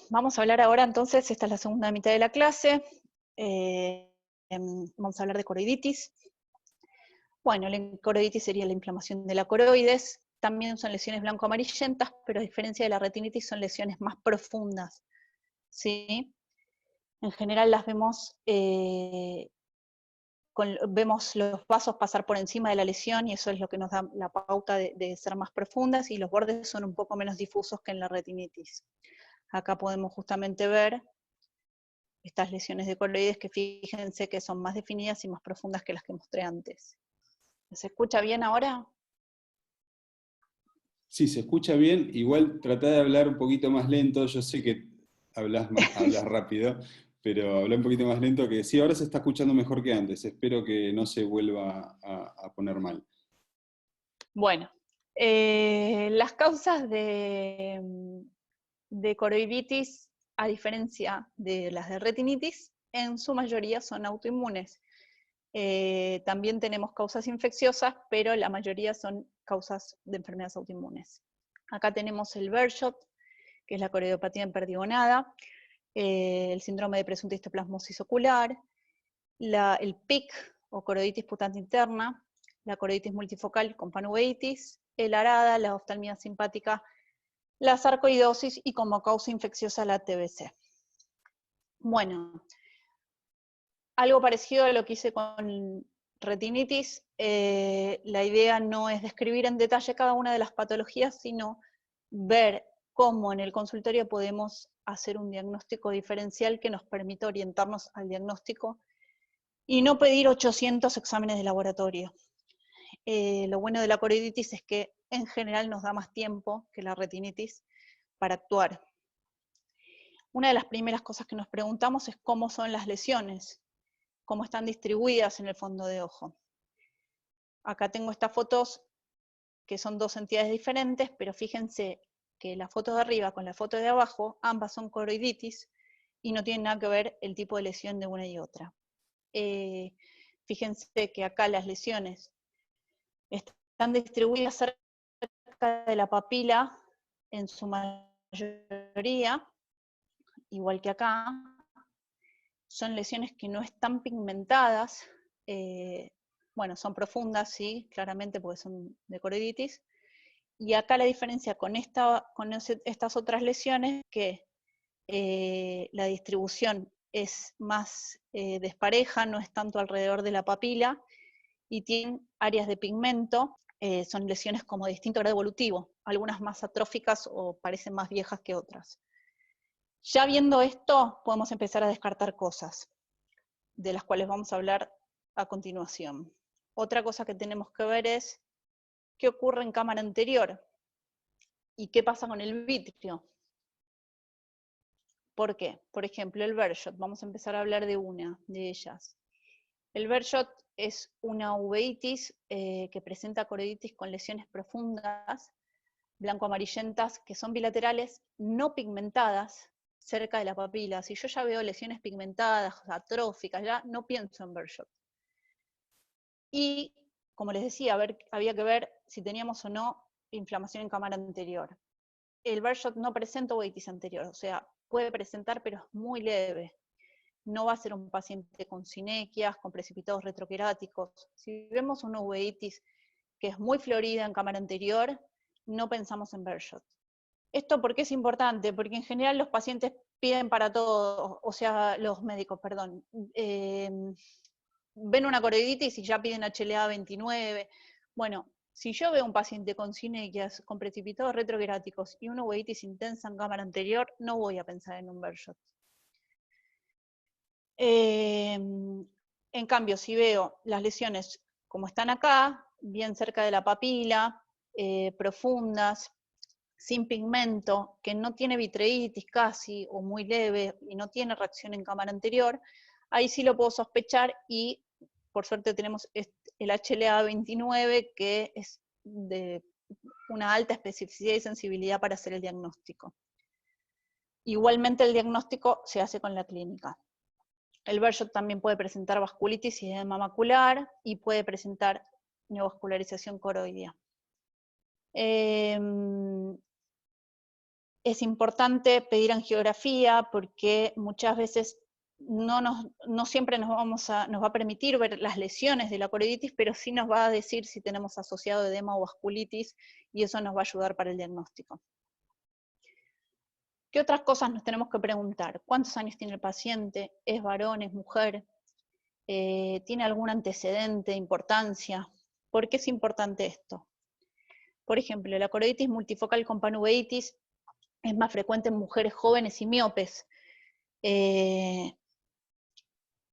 vamos a hablar ahora entonces, esta es la segunda mitad de la clase, vamos a hablar de coroiditis. Bueno, la coroiditis sería la inflamación de la coroides, también son lesiones blanco-amarillentas, pero a diferencia de la retinitis son lesiones más profundas, ¿sí? En general las vemos, vemos los vasos pasar por encima de la lesión y eso es lo que nos da la pauta de ser más profundas, y los bordes son un poco menos difusos que en la retinitis. Acá podemos justamente ver estas lesiones de coroides que fíjense que son más definidas y más profundas que las que mostré antes. ¿Se escucha bien ahora? Sí, se escucha bien. Igual tratá de hablar un poquito más lento. Yo sé que hablas rápido, pero habla un poquito más lento, que sí, ahora se está escuchando mejor que antes. Espero que no se vuelva a poner mal. Bueno, las causas de coroiditis, a diferencia de las de retinitis, en su mayoría son autoinmunes. También tenemos causas infecciosas, pero la mayoría son causas de enfermedades autoinmunes. Acá tenemos el Behçet, que es la coroidopatía emperdigonada, el síndrome de presunta histoplasmosis ocular, el PIC, o coroiditis putante interna, la coroiditis multifocal con panuveitis, el ARADA, la oftalmia simpática, la sarcoidosis y como causa infecciosa la TBC. Bueno, algo parecido a lo que hice con retinitis, la idea no es describir en detalle cada una de las patologías, sino ver cómo en el consultorio podemos hacer un diagnóstico diferencial que nos permita orientarnos al diagnóstico y no pedir 800 exámenes de laboratorio. Lo bueno de la coroiditis es que en general nos da más tiempo que la retinitis para actuar. Una de las primeras cosas que nos preguntamos es cómo son las lesiones, cómo están distribuidas en el fondo de ojo. Acá tengo estas fotos que son dos entidades diferentes, pero fíjense que la foto de arriba con la foto de abajo, ambas son coroiditis y no tienen nada que ver el tipo de lesión de una y otra. Fíjense que acá las lesiones están distribuidas cerca de la papila en su mayoría, igual que acá. Son lesiones que no están pigmentadas, bueno, son profundas, sí, claramente porque son de coroiditis, y acá la diferencia con estas otras lesiones es que la distribución es más despareja, no es tanto alrededor de la papila, y tienen áreas de pigmento, son lesiones como de distinto grado evolutivo, algunas más atróficas o parecen más viejas que otras. Ya viendo esto, podemos empezar a descartar cosas, de las cuales vamos a hablar a continuación. Otra cosa que tenemos que ver es qué ocurre en cámara anterior y qué pasa con el vitrio. ¿Por qué? Por ejemplo, el Behçet, vamos a empezar a hablar de una de ellas. El Behçet es una uveitis que presenta coroiditis con lesiones profundas, blanco-amarillentas, que son bilaterales, no pigmentadas, cerca de la papila. Si yo ya veo lesiones pigmentadas, atróficas, ya no pienso en Behçet. Y, como les decía, había que ver si teníamos o no inflamación en cámara anterior. El Behçet no presenta uveitis anterior, o sea, puede presentar, pero es muy leve. No va a ser un paciente con sinequias, con precipitados retroqueráticos. Si vemos una uveitis que es muy florida en cámara anterior, no pensamos en Behçet. ¿Esto por qué es importante? Porque en general los pacientes piden para todo, o sea, los médicos, perdón, ven una coroiditis y ya piden HLA-29. Bueno, si yo veo un paciente con sinequias, con precipitados retroqueráticos y una uveitis intensa en cámara anterior, no voy a pensar en un Behçet. En cambio, si veo las lesiones como están acá, bien cerca de la papila, profundas, sin pigmento, que no tiene vitreitis casi, o muy leve, y no tiene reacción en cámara anterior, ahí sí lo puedo sospechar, y por suerte tenemos el HLA-29, que es de una alta especificidad y sensibilidad para hacer el diagnóstico. Igualmente el diagnóstico se hace con la clínica. El Behçet también puede presentar vasculitis y edema macular, y puede presentar neovascularización coroidea. Es importante pedir angiografía porque muchas veces no siempre nos va a permitir ver las lesiones de la coroiditis, pero sí nos va a decir si tenemos asociado edema o vasculitis, y eso nos va a ayudar para el diagnóstico. ¿Qué otras cosas nos tenemos que preguntar? ¿Cuántos años tiene el paciente? ¿Es varón? ¿Es mujer? ¿Tiene algún antecedente de importancia? ¿Por qué es importante esto? Por ejemplo, la coroiditis multifocal con panuveitis es más frecuente en mujeres jóvenes y miopes.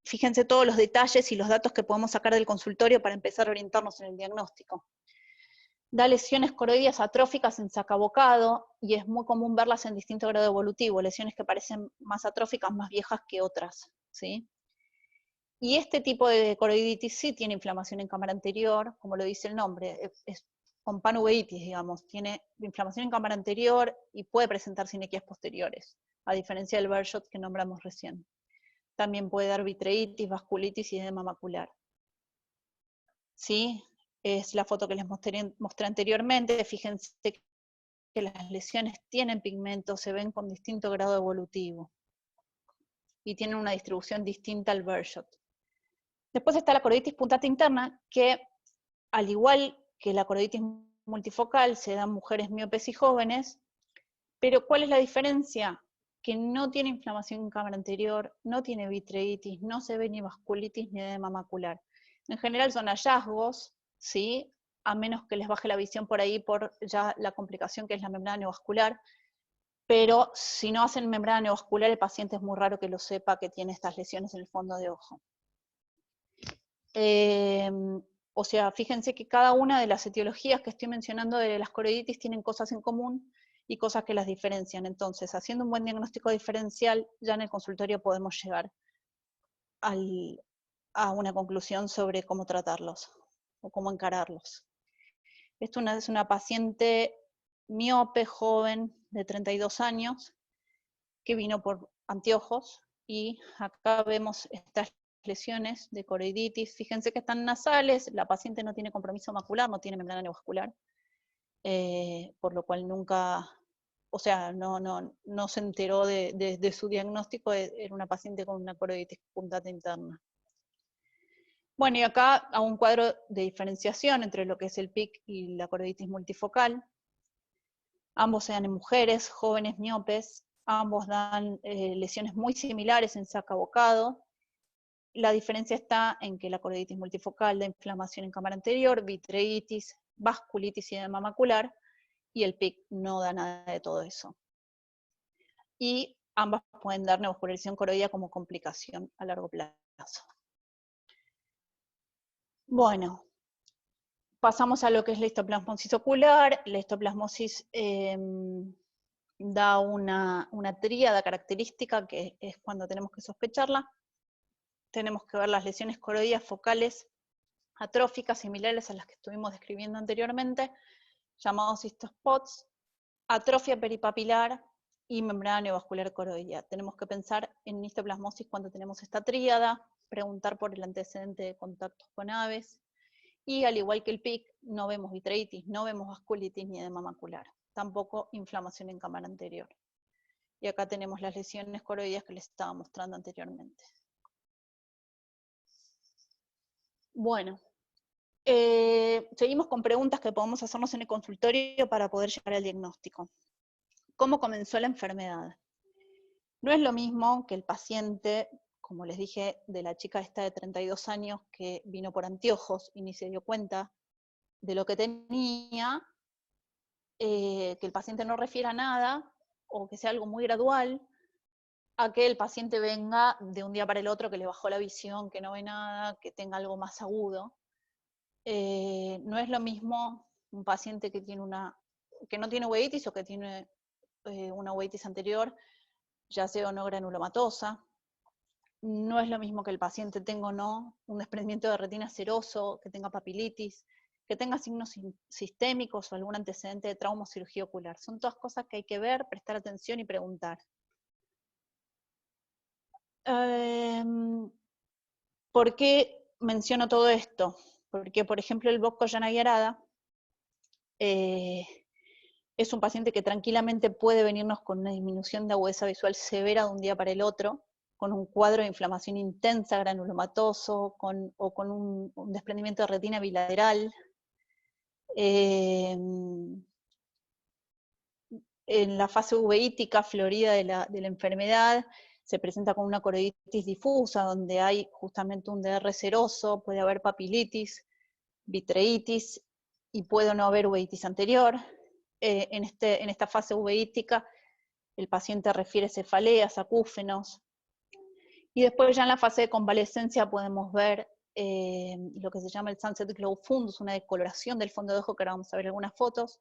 Fíjense todos los detalles y los datos que podemos sacar del consultorio para empezar a orientarnos en el diagnóstico. Da lesiones coroideas atróficas en sacabocado, y es muy común verlas en distinto grado evolutivo, lesiones que parecen más atróficas, más viejas que otras, ¿sí? Y este tipo de coroiditis sí tiene inflamación en cámara anterior, como lo dice el nombre, es con panuveitis, digamos, tiene inflamación en cámara anterior y puede presentar sinequias posteriores, a diferencia del Behçet que nombramos recién. También puede dar vitreitis, vasculitis y edema macular. ¿Sí? Es la foto que les mostré anteriormente. Fíjense que las lesiones tienen pigmento, se ven con distinto grado evolutivo y tienen una distribución distinta al Behçet. Después está la coroiditis puntata interna, que al igual que la coroiditis multifocal se da en mujeres miopes y jóvenes, pero ¿cuál es la diferencia? Que no tiene inflamación en cámara anterior, no tiene vitreitis, no se ve ni vasculitis ni edema macular. En general son hallazgos, ¿sí? A menos que les baje la visión por ahí por ya la complicación que es la membrana neovascular, pero si no hacen membrana neovascular, el paciente es muy raro que lo sepa que tiene estas lesiones en el fondo de ojo. O sea, fíjense que cada una de las etiologías que estoy mencionando de las coroiditis tienen cosas en común y cosas que las diferencian. Entonces, haciendo un buen diagnóstico diferencial, ya en el consultorio podemos llegar a una conclusión sobre cómo tratarlos o cómo encararlos. Esta es una paciente miope, joven, de 32 años, que vino por anteojos, y acá vemos estas lesiones de coroiditis. Fíjense que están nasales, la paciente no tiene compromiso macular, no tiene membrana neovascular, por lo cual nunca, o sea, no se enteró de su diagnóstico, era una paciente con una coroiditis puntata interna. Bueno, y acá hago un cuadro de diferenciación entre lo que es el PIC y la coroiditis multifocal. Ambos se dan en mujeres, jóvenes miopes, ambos dan lesiones muy similares en sacabocado. La diferencia está en que la coroiditis multifocal da inflamación en cámara anterior, vitreitis, vasculitis y edema macular, y el PIC no da nada de todo eso. Y ambas pueden dar neovascularización coroidea como complicación a largo plazo. Bueno, pasamos a lo que es la histoplasmosis ocular. La histoplasmosis da una tríada característica, que es cuando tenemos que sospecharla. Tenemos que ver las lesiones coroideas focales atróficas similares a las que estuvimos describiendo anteriormente, llamados histospots, atrofia peripapilar y membrana neovascular coroidea. Tenemos que pensar en histoplasmosis cuando tenemos esta tríada, preguntar por el antecedente de contactos con aves, y al igual que el PIC, no vemos vitreitis, no vemos vasculitis ni edema macular, tampoco inflamación en cámara anterior. Y acá tenemos las lesiones coroideas que les estaba mostrando anteriormente. Bueno, seguimos con preguntas que podemos hacernos en el consultorio para poder llegar al diagnóstico. ¿Cómo comenzó la enfermedad? No es lo mismo que el paciente, como les dije, de la chica esta de 32 años que vino por anteojos y ni se dio cuenta de lo que tenía, que el paciente no refiera nada, o que sea algo muy gradual, a que el paciente venga de un día para el otro, que le bajó la visión, que no ve nada, que tenga algo más agudo. No es lo mismo un paciente que no tiene uveitis o que tiene una uveitis anterior, ya sea o no granulomatosa. No es lo mismo que el paciente tenga o no un desprendimiento de retina seroso, que tenga papilitis, que tenga signos sistémicos o algún antecedente de trauma o cirugía ocular. Son todas cosas que hay que ver, prestar atención y preguntar. ¿Por qué menciono todo esto? Porque, por ejemplo, el Bosco Yanagi Arada Es un paciente que tranquilamente puede venirnos con una disminución de agudeza visual severa de un día para el otro, con un cuadro de inflamación intensa, granulomatoso, o con un desprendimiento de retina bilateral. En la fase uveítica florida de la enfermedad, se presenta con una coroiditis difusa, donde hay justamente un DR seroso, puede haber papilitis, vitreitis, y puede no haber uveitis anterior. En esta fase uveítica, el paciente refiere cefaleas, acúfenos, y después ya en la fase de convalescencia podemos ver lo que se llama el sunset glow fundus, una decoloración del fondo de ojo, que ahora vamos a ver algunas fotos,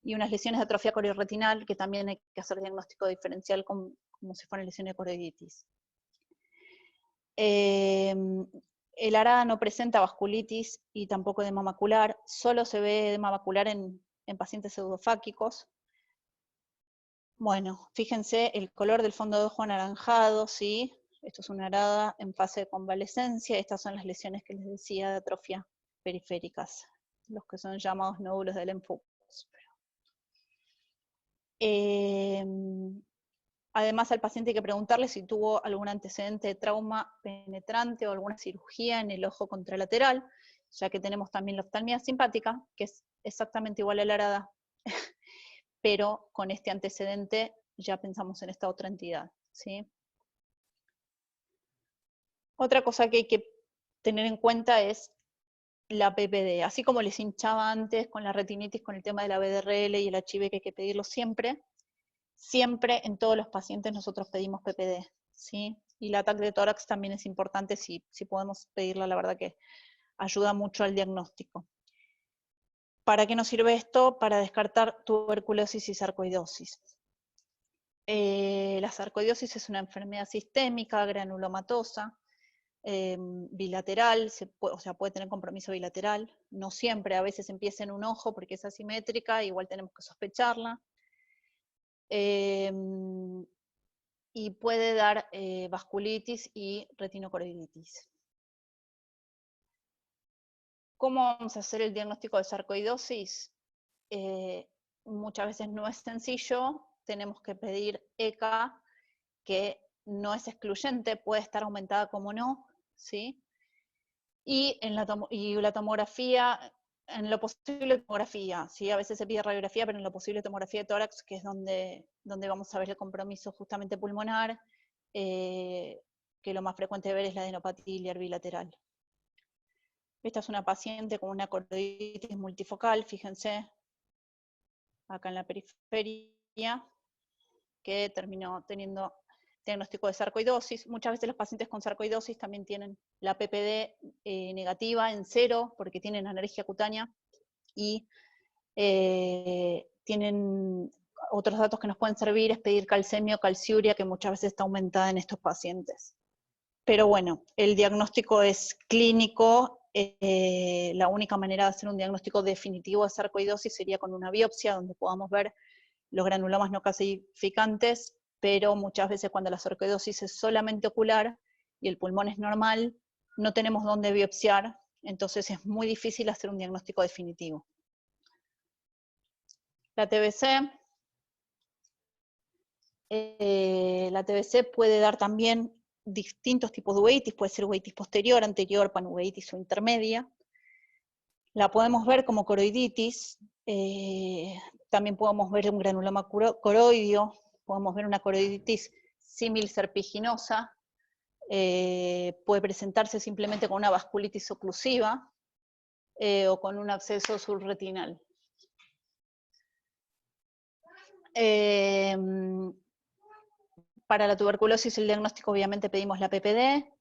y unas lesiones de atrofia coriorretinal, que también hay que hacer diagnóstico diferencial como si fueran lesiones de coroiditis. El ARADA no presenta vasculitis y tampoco edema macular, solo se ve edema macular en pacientes pseudofáquicos. Bueno, fíjense el color del fondo de ojo anaranjado, ¿sí? Esto es una ARADA en fase de convalescencia, estas son las lesiones que les decía de atrofia periféricas, los que son llamados nódulos del Lenfus. Además, al paciente hay que preguntarle si tuvo algún antecedente de trauma penetrante o alguna cirugía en el ojo contralateral, ya que tenemos también la oftalmia simpática, que es exactamente igual a la ARADA, pero con este antecedente ya pensamos en esta otra entidad, ¿sí? Otra cosa que hay que tener en cuenta es la PPD. Así como les hinchaba antes con la retinitis, con el tema de la BDRL y el HIV, que hay que pedirlo siempre en todos los pacientes nosotros pedimos PPD, ¿sí? Y la TAC de tórax también es importante, si podemos pedirla, la verdad que ayuda mucho al diagnóstico. ¿Para qué nos sirve esto? Para descartar tuberculosis y sarcoidosis. La sarcoidosis es una enfermedad sistémica, granulomatosa, bilateral, o sea, puede tener compromiso bilateral, no siempre, a veces empieza en un ojo porque es asimétrica, igual tenemos que sospecharla. Y puede dar vasculitis y retinocoroiditis. ¿Cómo vamos a hacer el diagnóstico de sarcoidosis? Muchas veces no es sencillo, tenemos que pedir ECA, que no es excluyente, puede estar aumentada como no, ¿sí? Y la tomografía, en lo posible tomografía, ¿sí? A veces se pide radiografía, pero en lo posible tomografía de tórax, que es donde vamos a ver el compromiso justamente pulmonar, que lo más frecuente de ver es la adenopatía iliar bilateral. Esta es una paciente con una coroiditis multifocal, fíjense, acá en la periferia, que terminó teniendo diagnóstico de sarcoidosis. Muchas veces los pacientes con sarcoidosis también tienen la PPD negativa en 0, porque tienen alergia cutánea, y tienen otros datos que nos pueden servir, es pedir calcemia o calciuria, que muchas veces está aumentada en estos pacientes. Pero bueno, el diagnóstico es clínico, la única manera de hacer un diagnóstico definitivo de sarcoidosis sería con una biopsia, donde podamos ver los granulomas no calcificantes, pero muchas veces cuando la sarcoidosis es solamente ocular y el pulmón es normal, no tenemos dónde biopsiar, entonces es muy difícil hacer un diagnóstico definitivo. La TBC puede dar también distintos tipos de uveitis, puede ser uveitis posterior, anterior, panuveitis o intermedia. La podemos ver como coroiditis, también podemos ver un granuloma coroidio, podemos ver una coroiditis símil serpiginosa, puede presentarse simplemente con una vasculitis oclusiva o con un absceso subretinal. Para la tuberculosis el diagnóstico obviamente pedimos la PPD,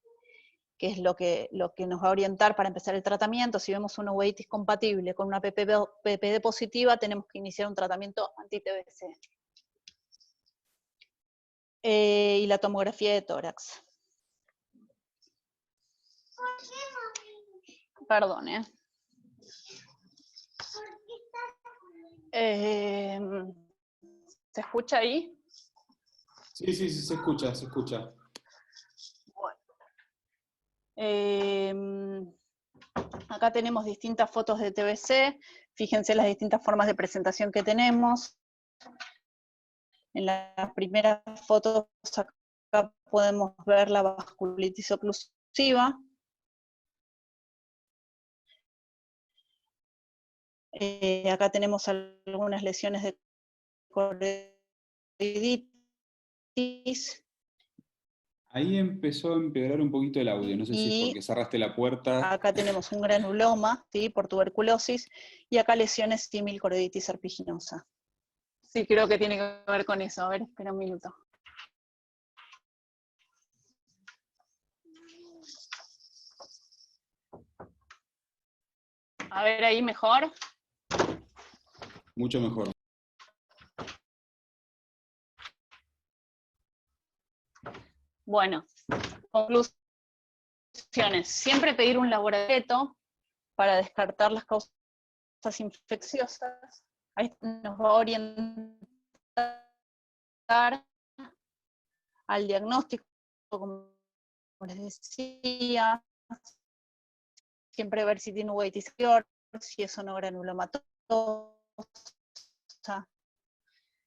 que es lo que nos va a orientar para empezar el tratamiento. Si vemos una uveitis compatible con una PPD positiva, tenemos que iniciar un tratamiento anti-TBC. Y la tomografía de tórax. Perdón, ¿se escucha ahí? Sí, se escucha, se escucha. Bueno. Acá tenemos distintas fotos de TBC, fíjense las distintas formas de presentación que tenemos. En la primera foto acá podemos ver la vasculitis oclusiva. Acá tenemos algunas lesiones de choroiditis. Ahí empezó a empeorar un poquito el audio, no sé si es Y porque cerraste la puerta. acá tenemos un granuloma, ¿sí? Por tuberculosis, y acá lesiones similchoroiditis serpiginosa. Sí, creo que tiene que ver con eso. A ver, espera un minuto. A ver, ahí mejor. Mucho mejor. Bueno, conclusiones. Siempre pedir un laboratorio para descartar las causas infecciosas. Ahí nos va a orientar al diagnóstico, como les decía. Siempre ver si tiene uveitis exterior, si es sonogranulomatosa,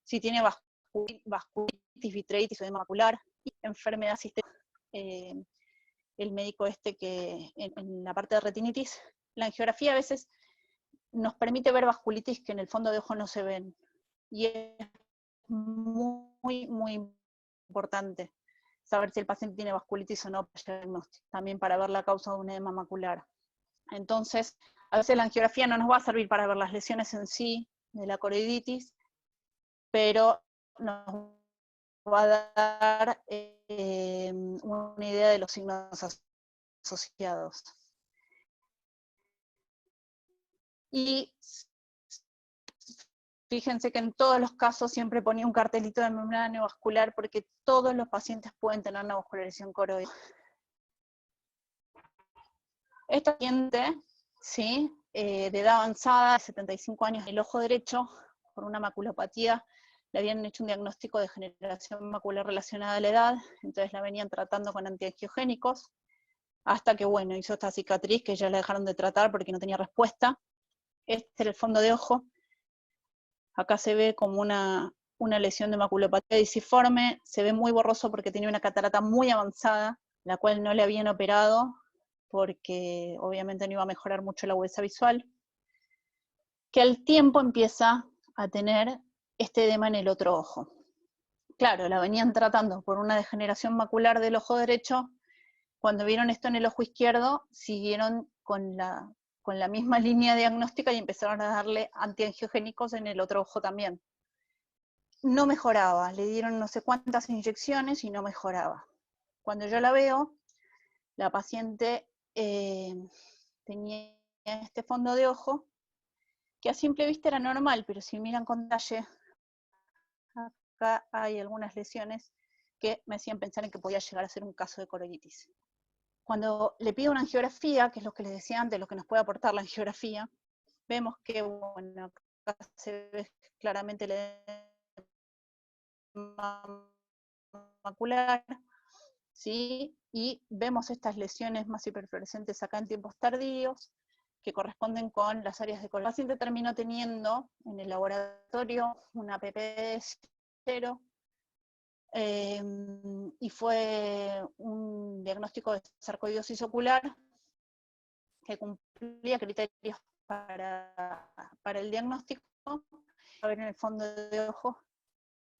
si tiene vasculitis, vitreitis o edema macular, y enfermedad sistémica. El médico que en la parte de retinitis, la angiografía a veces nos permite ver vasculitis que en el fondo de ojo no se ven. Y es muy, muy importante saber si el paciente tiene vasculitis o no, también para ver la causa de un edema macular. Entonces, a veces la angiografía no nos va a servir para ver las lesiones en sí de la choroiditis, pero nos va a dar una idea de los signos asociados. Y fíjense que en todos los casos siempre ponía un cartelito de membrana neovascular porque todos los pacientes pueden tener neovascularización coroidal. Esta paciente, ¿sí? De edad avanzada, de 75 años, el ojo derecho, por una maculopatía, le habían hecho un diagnóstico de degeneración macular relacionada a la edad, entonces la venían tratando con antiangiogénicos, hasta que, bueno, hizo esta cicatriz que ya la dejaron de tratar porque no tenía respuesta. Este era el fondo de ojo. Acá se ve como una lesión de maculopatía disciforme, se ve muy borroso porque tenía una catarata muy avanzada, la cual no le habían operado, porque obviamente no iba a mejorar mucho la agudeza visual, que al tiempo empieza a tener este edema en el otro ojo. Claro, la venían tratando por una degeneración macular del ojo derecho. Cuando vieron esto en el ojo izquierdo, siguieron con la misma línea diagnóstica y empezaron a darle antiangiogénicos en el otro ojo también. No mejoraba, le dieron no sé cuántas inyecciones y no mejoraba. Cuando yo la veo, la paciente tenía este fondo de ojo, que a simple vista era normal, pero si miran con detalle, acá hay algunas lesiones que me hacían pensar en que podía llegar a ser un caso de choroiditis. Cuando le pido una angiografía, que es lo que les decía antes, lo que nos puede aportar la angiografía, vemos que, bueno, acá se ve claramente el edema macular, ¿sí? Y vemos estas lesiones más hiperfluorescentes acá en tiempos tardíos, que corresponden con las áreas de color. El paciente terminó teniendo en el laboratorio una PP de 0, y fue un diagnóstico de sarcoidosis ocular que cumplía criterios para el diagnóstico. A ver, en el fondo de ojo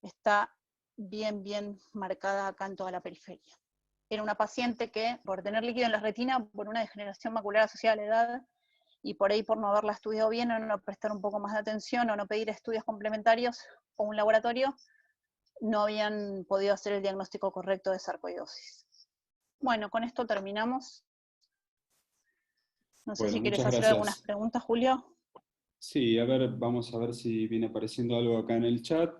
está bien marcada acá en toda la periferia. Era una paciente que, por tener líquido en la retina, por una degeneración macular asociada a la edad, y por ahí por no haberla estudiado bien, o no prestar un poco más de atención, o no pedir estudios complementarios, o un laboratorio, no habían podido hacer el diagnóstico correcto de sarcoidosis. Bueno, con esto terminamos. No sé Bueno, si quieres muchas hacer algunas gracias. preguntas, Julio. Sí, a ver, vamos a ver si viene apareciendo algo acá en el chat.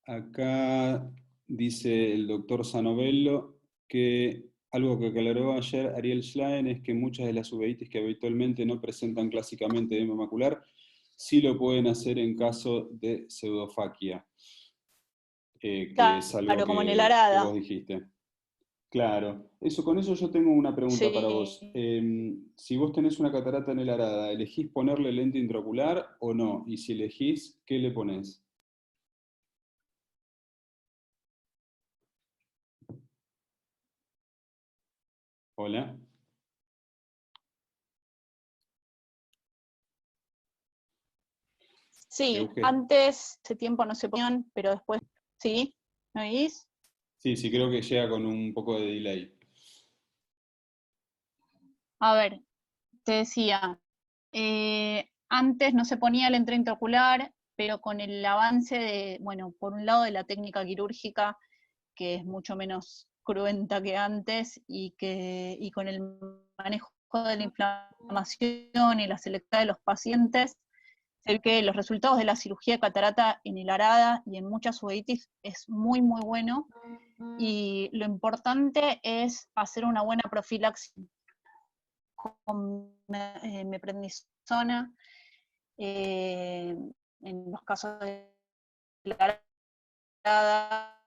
Acá dice el doctor Sanovello que algo que aclaró ayer Ariel Schlein es que muchas de las uveitis que habitualmente no presentan clásicamente edema macular, sí lo pueden hacer en caso de pseudofaquia, que es algo Claro, como en el que vos arada. dijiste. Claro, con eso yo tengo una pregunta para vos. Sí. Si vos tenés una catarata en el arada, ¿elegís ponerle lente intraocular o no? Y si elegís, ¿qué le ponés? Hola. Sí, Euge. antes, hace tiempo no se ponían, pero después, ¿sí? ¿Me oís? Sí, sí, creo que llega con un poco de delay. A ver, te decía, antes no se ponía el lente intraocular, pero con el avance de, bueno, por un lado de la técnica quirúrgica, que es mucho menos cruenta que antes, y con el manejo de la inflamación y la selectividad de los pacientes, sé que los resultados de la cirugía de catarata en el ARADA y en muchas uveitis es muy, muy bueno, y lo importante es hacer una buena profilaxis con meprednisona, en los casos de la ARADA,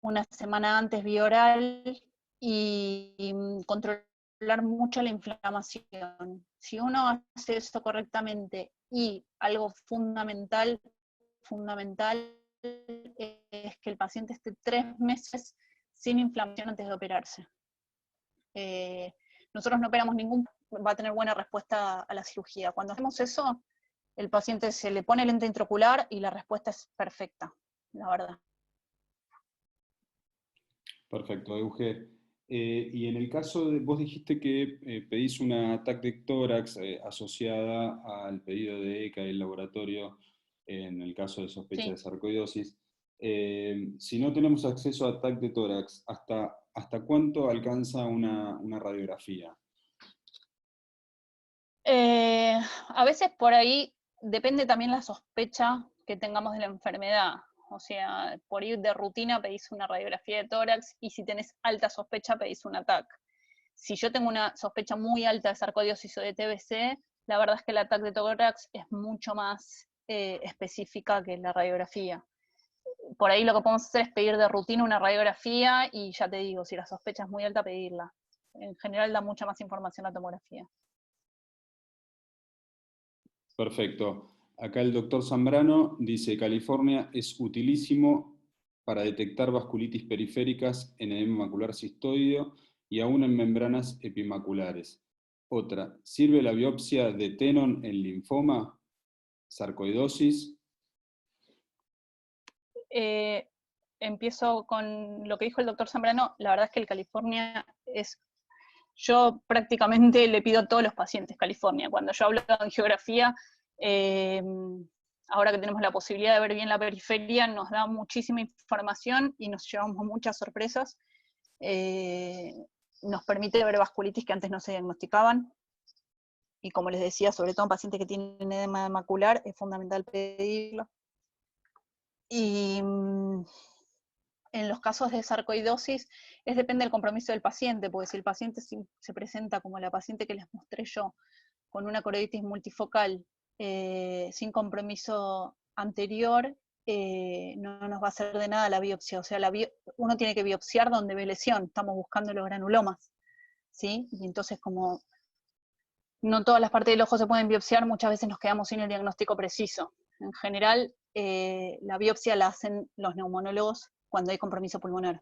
una semana antes vía oral, y controlar mucho la inflamación. Si uno hace eso correctamente, y algo fundamental es que el paciente esté 3 meses sin inflamación antes de operarse. Nosotros no operamos va a tener buena respuesta a la cirugía. Cuando hacemos eso, el paciente se le pone lente intraocular y la respuesta es perfecta, la verdad. Perfecto, Euge. Y en el caso de, vos dijiste que pedís una TAC de tórax asociada al pedido de ECA del laboratorio en el caso de sospecha de Sí. sarcoidosis. Si no tenemos acceso a TAC de tórax, ¿hasta cuánto alcanza una radiografía? A veces por ahí depende también la sospecha que tengamos de la enfermedad. O sea, por ir de rutina pedís una radiografía de tórax, y si tenés alta sospecha pedís un TAC. Si yo tengo una sospecha muy alta de sarcoidosis o de TBC, la verdad es que la TAC de tórax es mucho más específica que la radiografía. Por ahí lo que podemos hacer es pedir de rutina una radiografía, y ya te digo, si la sospecha es muy alta, pedirla. En general da mucha más información la tomografía. Perfecto. Acá el doctor Zambrano dice, California es utilísimo para detectar vasculitis periféricas en edema macular cistoideo y aún en membranas epimaculares. Otra, ¿sirve la biopsia de Tenon en linfoma, sarcoidosis? Eh, Empiezo con lo que dijo el doctor Zambrano. La verdad es que el California es... Yo prácticamente le pido a todos los pacientes California. Cuando yo hablo de angiografía, eh, ahora que tenemos la posibilidad de ver bien la periferia, nos da muchísima información y nos llevamos muchas sorpresas. Eh, Nos permite ver vasculitis que antes no se diagnosticaban. Y como les decía, sobre todo en pacientes que tienen edema macular, es fundamental pedirlo. Y en los casos de sarcoidosis, depende del compromiso del paciente, porque si el paciente se presenta como la paciente que les mostré yo, con una coroiditis multifocal, sin compromiso anterior, no nos va a hacer de nada la biopsia. O sea, uno tiene que biopsiar donde ve lesión, estamos buscando los granulomas, ¿sí? Y entonces, como no todas las partes del ojo se pueden biopsiar, muchas veces nos quedamos sin el diagnóstico preciso. En general, la biopsia la hacen los neumonólogos cuando hay compromiso pulmonar.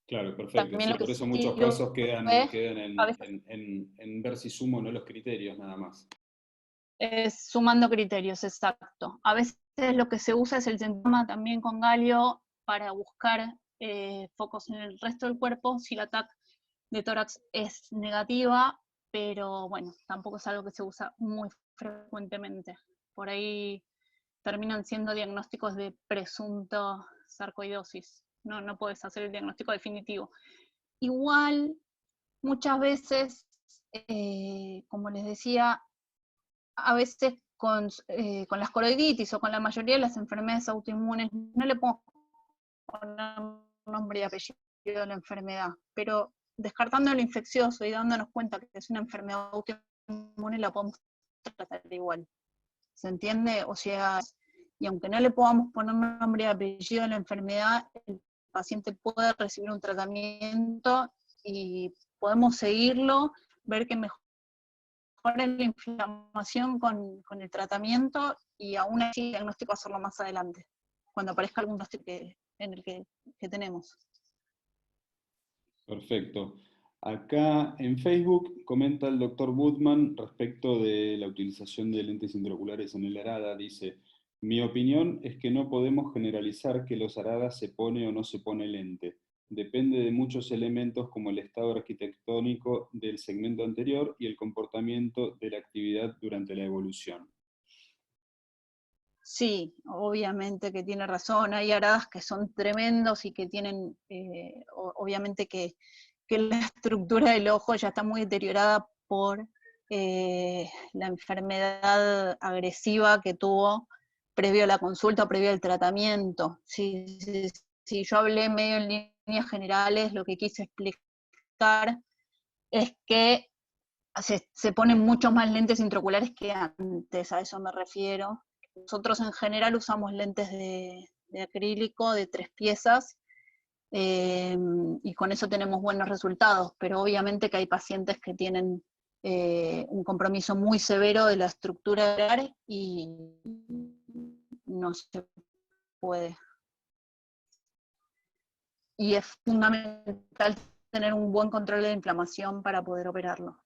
Claro, perfecto. También Sí, lo que por eso muchos sirve casos quedan, es, quedan a veces, en ver si sumo o no los criterios, nada más. es sumando criterios, exacto. A veces lo que se usa es el centroma también con galio para buscar focos en el resto del cuerpo si la TAC de tórax es negativa, pero bueno, tampoco es algo que se usa muy frecuentemente. Por ahí terminan siendo diagnósticos de presunto sarcoidosis. No puedes hacer el diagnóstico definitivo. Igual, muchas veces, como les decía, a veces con las coroiditis o con la mayoría de las enfermedades autoinmunes, no le podemos poner nombre y apellido a la enfermedad, pero descartando lo infeccioso y dándonos cuenta que es una enfermedad autoinmune, la podemos tratar igual. ¿Se entiende? O sea, y aunque no le podamos poner nombre y apellido a la enfermedad, el paciente puede recibir un tratamiento y podemos seguirlo, ver que mejora la inflamación con el tratamiento, y aún así el diagnóstico hacerlo más adelante, cuando aparezca algún diagnóstico en el que tenemos. Perfecto. Acá en Facebook comenta el doctor Woodman respecto de la utilización de lentes intraoculares en el ARADA. Dice, mi opinión es que no podemos generalizar que los ARADAs se pone o no se pone lente. Depende de muchos elementos como el estado arquitectónico del segmento anterior y el comportamiento de la actividad durante la evolución. Sí, obviamente que tiene razón. Hay aradas que son tremendos y que tienen, obviamente que la estructura del ojo ya está muy deteriorada por la enfermedad agresiva que tuvo previo a la consulta o previo al tratamiento. Si yo hablé medio en líneas generales, lo que quise explicar es que se ponen muchos más lentes intraoculares que antes, a eso me refiero. Nosotros en general usamos lentes de acrílico de 3 piezas, y con eso tenemos buenos resultados, pero obviamente que hay pacientes que tienen un compromiso muy severo de la estructura ocular y no se puede. Y es fundamental tener un buen control de inflamación para poder operarlo.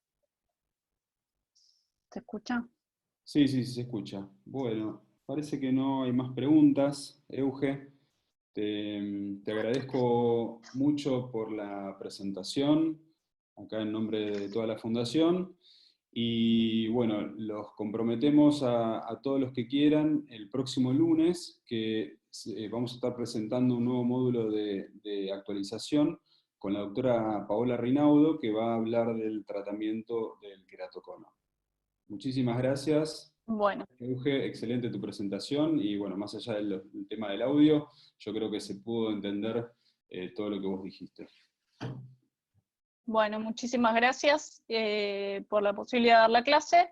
¿Se escucha? Sí, sí, sí, se escucha. Bueno, parece que no hay más preguntas. Euge, te agradezco mucho por la presentación, acá en nombre de toda la fundación. Y bueno, los comprometemos a todos los que quieran el próximo lunes, que vamos a estar presentando un nuevo módulo de actualización con la doctora Paola Rinaudo, que va a hablar del tratamiento del queratocono. Muchísimas gracias. Bueno. Euge, excelente tu presentación y bueno, más allá del tema del audio, yo creo que se pudo entender todo lo que vos dijiste. Bueno, muchísimas gracias por la posibilidad de dar la clase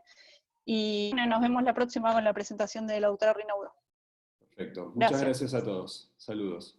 y bueno, nos vemos la próxima con la presentación de la doctora Rinaudo. Perfecto. Muchas Gracias. gracias a todos. Saludos.